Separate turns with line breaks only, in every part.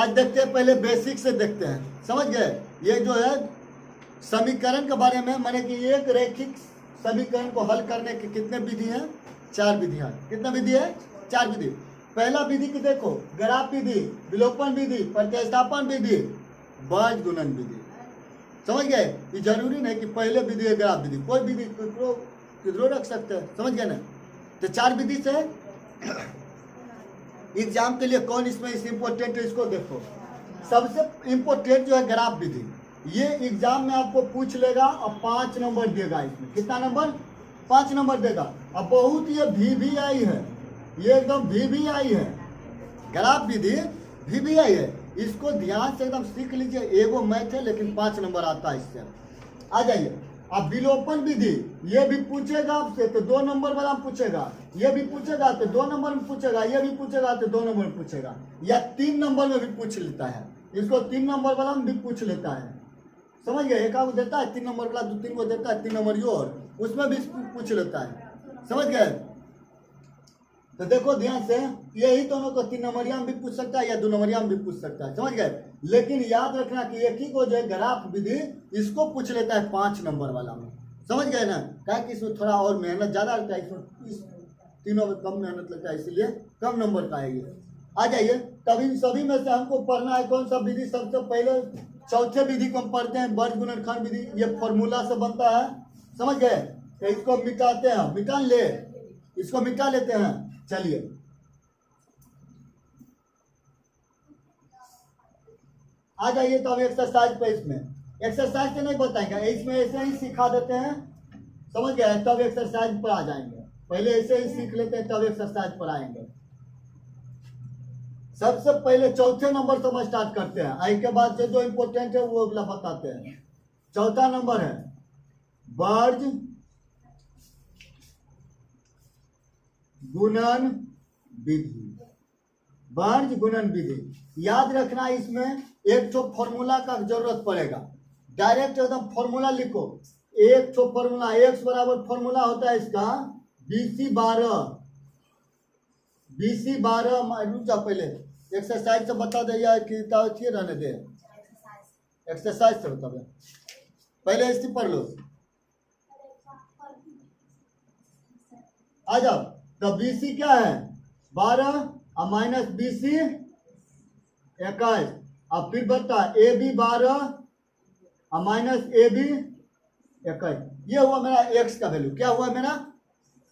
आज देखते हैं, पहले बेसिक से देखते हैं, समझ गए। ये जो है समीकरण के बारे में, माने कि एक रैखिक समीकरण को हल करने की कितने विधि हैं? 4 विधियां। कितने विधि है? 4 विधि। पहला विधि की देखो, ग्राफ विधि, विलोपन विधि, प्रतिस्थापन विधि, बाज गुणन विधि। समझ गए। ये जरूरी नहीं कि पहले विधि है ग्राफ विधि, कोई विधि किधरो रख सकते हैं, समझ गए ना। तो 4 विधि से एग्जाम के लिए कौन इसमें इम्पोर्टेंट है, इसको देखो। सबसे इम्पोर्टेंट जो है ग्राफ विधि, ये एग्जाम में आपको पूछ लेगा और 5 नंबर देगा। इसमें कितना नंबर? 5 नंबर देगा। अब बहुत ये VVI है, ये एकदम VVI है, ग्राफ विधि VVI है। इसको ध्यान से एकदम सीख लीजिए। एगो मैथ है लेकिन 5 नंबर आता है इससे। आ जाइए। अब विलोपन विधि, ये भी पूछेगा आपसे तो 2 नंबर वाला पूछेगा, ये भी पूछेगा तो 2 नंबर में पूछेगा, ये भी पूछेगा तो 2 नंबर में पूछेगा, या 3 नंबर में भी पूछ लेता है। इसको 3 नंबर वाला में भी पूछ लेता है, समझ गए। एक आगो देता है 3 नंबर वाला, 2-3 को देता है 3 नंबर और उसमें भी पूछ लेता है, समझ गए। तो देखो ध्यान से, यही दोनों को 3 नंबरिया में भी पूछ सकता है या 2 नंबरिया में भी पूछ सकता है, समझ गए। लेकिन याद रखना कि एक ही को जो है ग्राफ विधि, इसको पूछ लेता है 5 नंबर वाला में, समझ गए ना। क्या कि इसमें थोड़ा और मेहनत ज़्यादा लगता है, इसमें इस तीनों में कम मेहनत लगता है, इसलिए कम नंबर का है ये। आ जाइए। तब इन सभी में से हमको पढ़ना है कौन सा विधि। सबसे पहले चौथे विधि को हम पढ़ते हैं, वर्ग गुणनखंड विधि। ये फॉर्मूला से बनता है, समझ गए। तो इसको मिटाते हैं, मिटा ले, इसको मिटा लेते हैं। चलिए आ जाइए। तो अब एक्सरसाइज पे, इसमें एक्सरसाइज से नहीं बताएंगे, इसमें ऐसे ही सिखा देते हैं, समझ गए। तब एक्सरसाइज पर आ जाएंगे, पहले ऐसे ही सीख लेते हैं तब एक्सरसाइज पर आएंगे। सबसे पहले चौथे नंबर से हम स्टार्ट करते हैं, आई के बाद से जो इंपॉर्टेंट है वो अगला बताते हैं। चौथा नंबर है वर्ग गुणन विधि। वर्ग गुणन विधि याद रखना, इसमें एक तो फॉर्मूला का जरूरत पड़ेगा। डायरेक्ट एकदम फॉर्मूला लिखो। एक तो फॉर्मूला, एक्स बराबर फॉर्मूला होता है इसका BC12। रुक जा, पहले एक्सरसाइज से बता दे या कि रहने दे। एक्सरसाइज से बता दे, पहले इसकी पढ़ लो। आ जाओ। तो BC क्या है? 12 और माइनस BC 21। अब फिर बता AB 12 और माइनस AB 21। ये हुआ मेरा x का वैल्यू। क्या हुआ मेरा?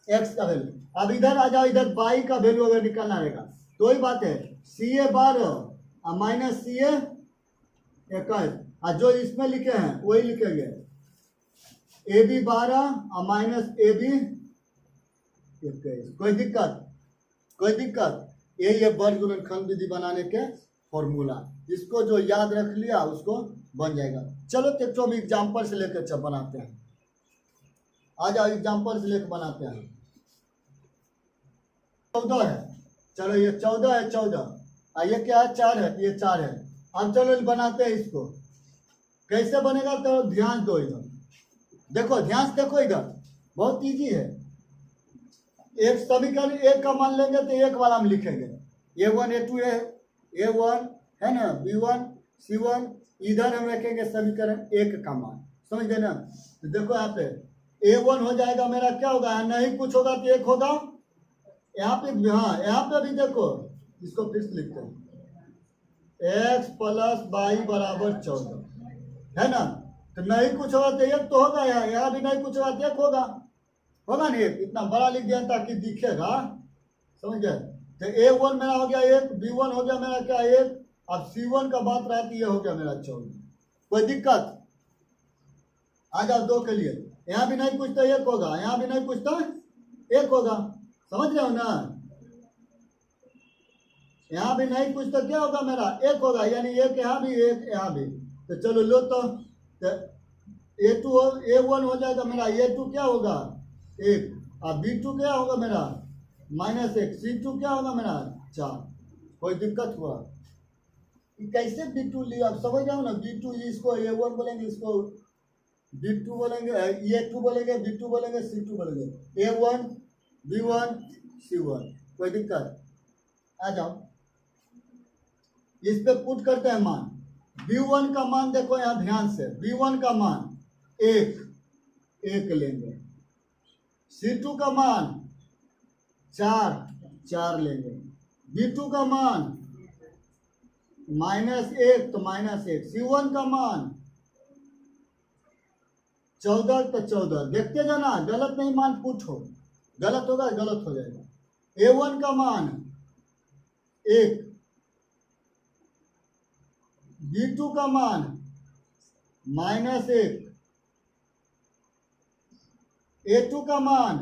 x का वैल्यू। अब इधर आ जाओ, इधर y का वैल्यू अगर निकालना रहेगा तो ही बात है, CA 12 और माइनस CA 21। और जो इसमें लिखे हैं वही लिखेंगे, AB 12 और माइनस AB 21। कोई दिक्कत? कोई दिक्कत? यही है वर्ग गुणनखंड विधि बनाने के फॉर्मूला। इसको जो याद रख लिया उसको बन जाएगा। चलो तो हम एग्जाम्पल से लेकर बनाते हैं। आ जाओ, एग्जाम्पल से लेकर बनाते हैं। 14 है, चलो ये 14 है, 14 ये क्या है? 4 है, ये 4 है। अब चलो बनाते हैं इसको। कैसे बनेगा तो ध्यान दो, इधर देखो, ध्यान से देखो, इधर बहुत इजी है। एक समीकरण एक का मान लेंगे तो एक वाला हम लिखेंगे, A1 A2 A1 है ना, B1 C1। इधर हम रखेंगे समीकरण एक का मान, समझ गए ना। तो देखो यहाँ पे A1 हो जाएगा मेरा, क्या होगा? नहीं कुछ होगा तो 1 होगा। यहाँ पे हाँ, यहाँ पे भी देखो, इसको फिर से लिखते हैं, x + y बराबर 14 है ना। तो नहीं कुछ होगा तो 1 तो होगा, यहाँ भी नहीं कुछ होगा तो 1 होगा, होगा नहीं। इतना बड़ा लिख दिया ताकि दिखेगा, समझ गए। तो A1 मेरा हो गया 1, B1 हो गया मेरा क्या 1, अब C1 का बात रहा तो ये हो गया मेरा 14। कोई दिक्कत? आ जाओ 2 के लिए, यहाँ भी नहीं कुछ तो 1 होगा, यहाँ भी नहीं कुछ तो 1 होगा, समझ रहे हो ना। यहाँ भी नहीं कुछ तो क्या होगा मेरा 1 होगा, यानी 1 यहाँ भी 1 यहाँ भी। तो चलो लो तो A1 हो जाएगा मेरा, A2 क्या होगा 1, और B2 क्या होगा मेरा -1, C2 क्या होगा मेरा 4। कोई दिक्कत हुआ? कैसे B2 लिया आप समझ जाओ ना। B2 इसको A1 बोलेंगे, इसको B2 बोलेंगे, A2 बोलेंगे, B2 बोलेंगे, C2 बोलेंगे, A1 B1 C1। कोई दिक्कत? आ जाओ। इस पे पुट करते हैं मान। B1 का मान देखो यहाँ ध्यान से, B1 का मान 1 लेंगे, C2 का मान 4 लेंगे, B2 का मान -1 तो -1, C1 का मान 14 तो 14। देखते जाना, गलत नहीं मान पुट हो, गलत होगा गलत हो जाएगा। A1 का मान 1, B2 का मान -1, A2 का मान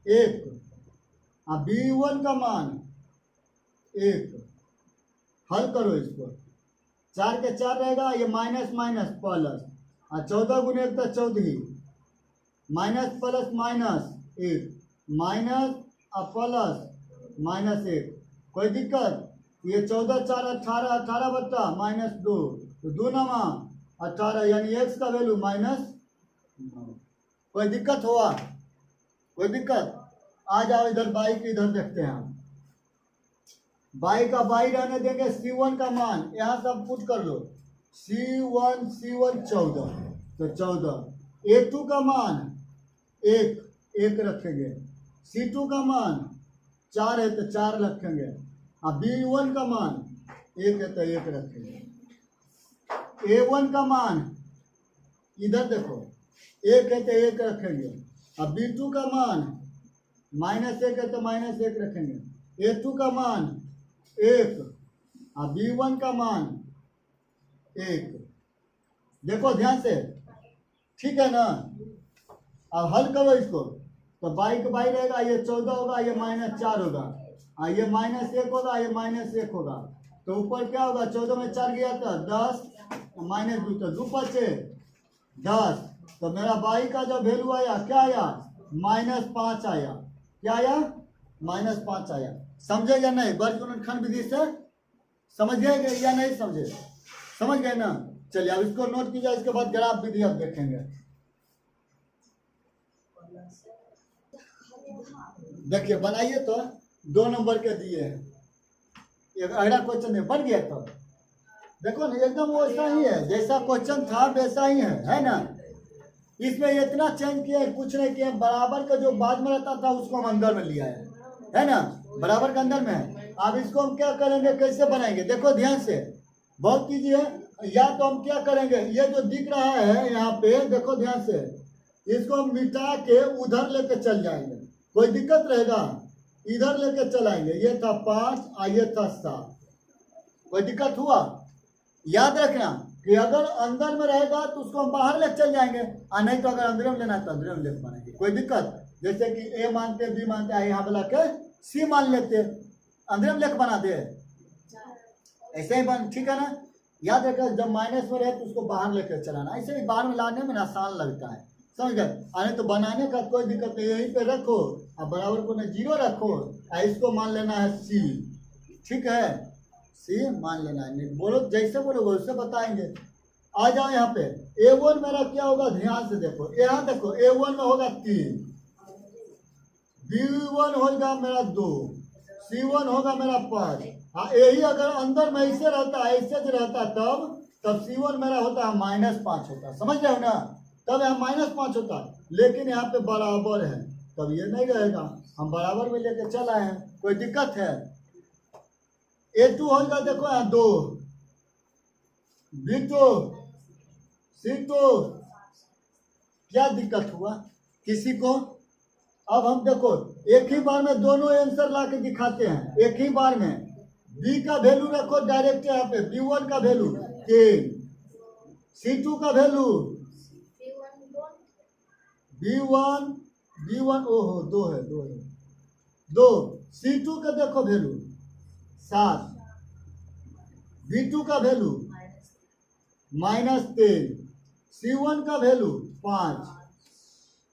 1 और B1 का मान 1। हल करो इसको, 4 के 4 रहेगा, ये माइनस माइनस प्लस, और 14 गुने 1 तो 14, माइनस प्लस माइनस 1, माइनस और प्लस -1। कोई दिक्कत? ये 14 4 18, 18 बट्टा -2 तो 2 नमा 18, यानी x का वैल्यू -9। कोई दिक्कत हुआ? कोई दिक्कत? आ जाओ इधर, बाई की इधर देखते हैं हम। बाई का बाई रहने देंगे, C1 का मान यहाँ सब पुट कर लो, C1 14 तो 14। A2 का मान 1 रखेंगे, C2 का मान 4 है तो 4 रखेंगे, और B1 का मान 1 है तो 1 रखेंगे। A1 का मान इधर देखो 1 है तो 1 रखेंगे, और B2 का मान -1 है तो -1 रखेंगे, A2 का मान 1 और B1 का मान 1। देखो ध्यान से, ठीक है ना? अब हल करो इसको, तो बाई का बाई रहेगा, ये 14 होगा, ये -4 होगा, और ये -1 होगा, ये -1 होगा, तो ऊपर क्या होगा? 14 में 4 गया था 10, -2 तो 2 बचे 10। तो मेरा बाई का जो वैल्यू आया क्या आया? -5 आया। क्या आया? -5 आया। समझे या नहीं? वर्गगुणनखंड विधि से समझ गए या नहीं समझे? समझ गए ना? चलिए अब इसको नोट कीजिए, इसके बाद ग्राफ विधि अब देखेंगे। देखिए बनाइए तो 2 नंबर के दिए हैं, एक अगला क्वेश्चन बन गया। तो देखो ना, एकदम वैसा ही है, जैसा क्वेश्चन था वैसा ही है ना? इसमें इतना चेंज किया, कुछ नहीं किया। बराबर का जो बाद में रहता था उसको हम अंदर में लिया है ना? बराबर का अंदर में है। अब इसको हम क्या करेंगे, कैसे बनाएंगे? देखो ध्यान से बहुत कीजिए। या तो हम क्या करेंगे, ये जो दिख रहा है यहाँ पे, देखो ध्यान से, इसको हम मिटा के उधर लेके चल जाएंगे। कोई दिक्कत रहेगा? इधर लेके चलाएंगे। ये था 5 और ये था 7। कोई दिक्कत हुआ? याद रखना कि अगर अंदर में रहेगा तो उसको हम बाहर ले चल जाएंगे, और नहीं तो अगर अंदर में लेना है तो अंदर में ले पाएंगे। कोई दिक्कत? जैसे कि A मानते, B मानते, यहाँ बोला के C मान लेते, अंदर में लेकर बना दे, ऐसे ही बन, ठीक है ना? याद रखना, जब माइनस में रहे तो उसको बाहर लेकर चलाना। ऐसे ही बाहर में लाने में आसान लगता है, समझ गए? अरे तो बनाने का कोई दिक्कत नहीं, यहीं पे रखो और बराबर को 0 रखो, और इसको मान लेना है C, ठीक है? C मान लेना है। नहीं बोलो, जैसे बोलोगे उससे बताएंगे। आ जाओ यहाँ पे, A1 मेरा क्या होगा? ध्यान से देखो, यहाँ देखो A1 में होगा 3, B1 होगा मेरा 2, C1 होगा मेरा 5। हाँ, यही अगर अंदर में ऐसे रहता, ऐसे जो रहता तब C1 मेरा होता है -5 होता, समझ रहे हो ना? तब यहाँ -5 होता, लेकिन यहाँ पे बराबर है तब ये नहीं रहेगा। हम बराबर में लेके चल आए हैं, कोई दिक्कत है? A2 होगा देखो यहाँ 2, B2, C2। क्या दिक्कत हुआ किसी को? अब हम देखो एक ही बार में दोनों आंसर ला के दिखाते हैं, एक ही बार में। B का वैल्यू रखो डायरेक्ट यहाँ पे, B1 का वैल्यू 3, C2 का वैल्यू B1 ओहो 2 है 2, C2 का देखो वैल्यू 7, B2 का वैल्यू -3, C1 का वैल्यू 5।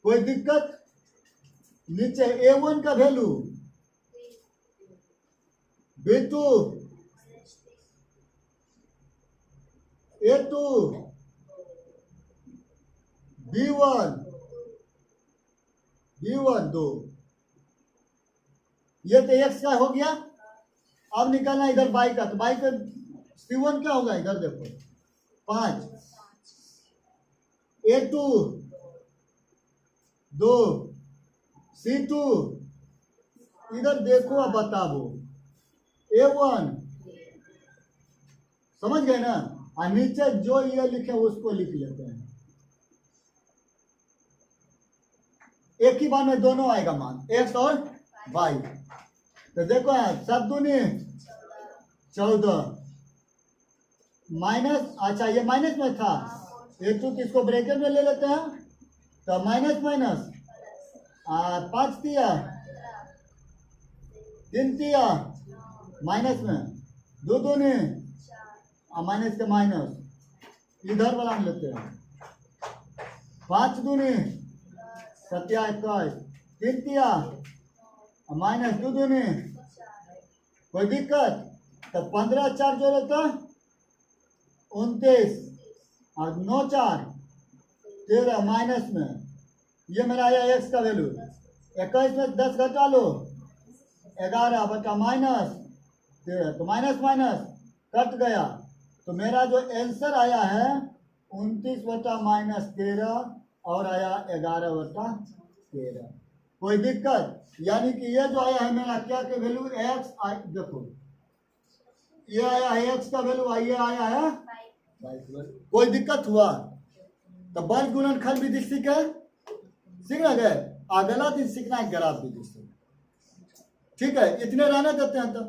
कोई दिक्कत? नीचे A1 का वैल्यू, B2, A2, B1 2। ये तो x का हो गया। अब निकलना इधर बाई का, तो बाई का C1 क्या होगा, इधर देखो 5, A2 2, C2 इधर देखो अब बताओ, A1 समझ गए ना। और नीचे जो ये लिखे उसको लिख लेते हैं, एक ही बार में दोनों आएगा मान, x और y। तो देखो 7 दूनी 14 माइनस, अच्छा ये माइनस में था, A2 इसको ब्रैकेट में ले लेते हैं, तो माइनस माइनस 5 दिया 3 दिया माइनस में 2 दूनी माइनस के माइनस इधर वाला में लेते हैं, 5 दूनी 27 3 दिया माइनस 2 दूनी, कोई दिक्कत। तो 15 4 जोड़ो तो 29 और 9 4 13 माइनस में, ये मेरा आया x का वैल्यू, 21 में 10 घटा लो 11 बटा माइनस 13, तो माइनस माइनस कट गया, तो मेरा जो आंसर आया है 29 बटा माइनस 13 और आया 11 बटा 13। कोई दिक्कत, यानी कि ये जो आया है मेरा क्या के वैल्यू x, देखो ये आया है x का वैल्यू, ये आया है, कोई दिक्कत हुआ तो वर्ग गुणनखंड विधि सीखना गए, अगला दिन सीखना है ग्राफ विधि से। ठीक है, इतने रहने देते हैं तो।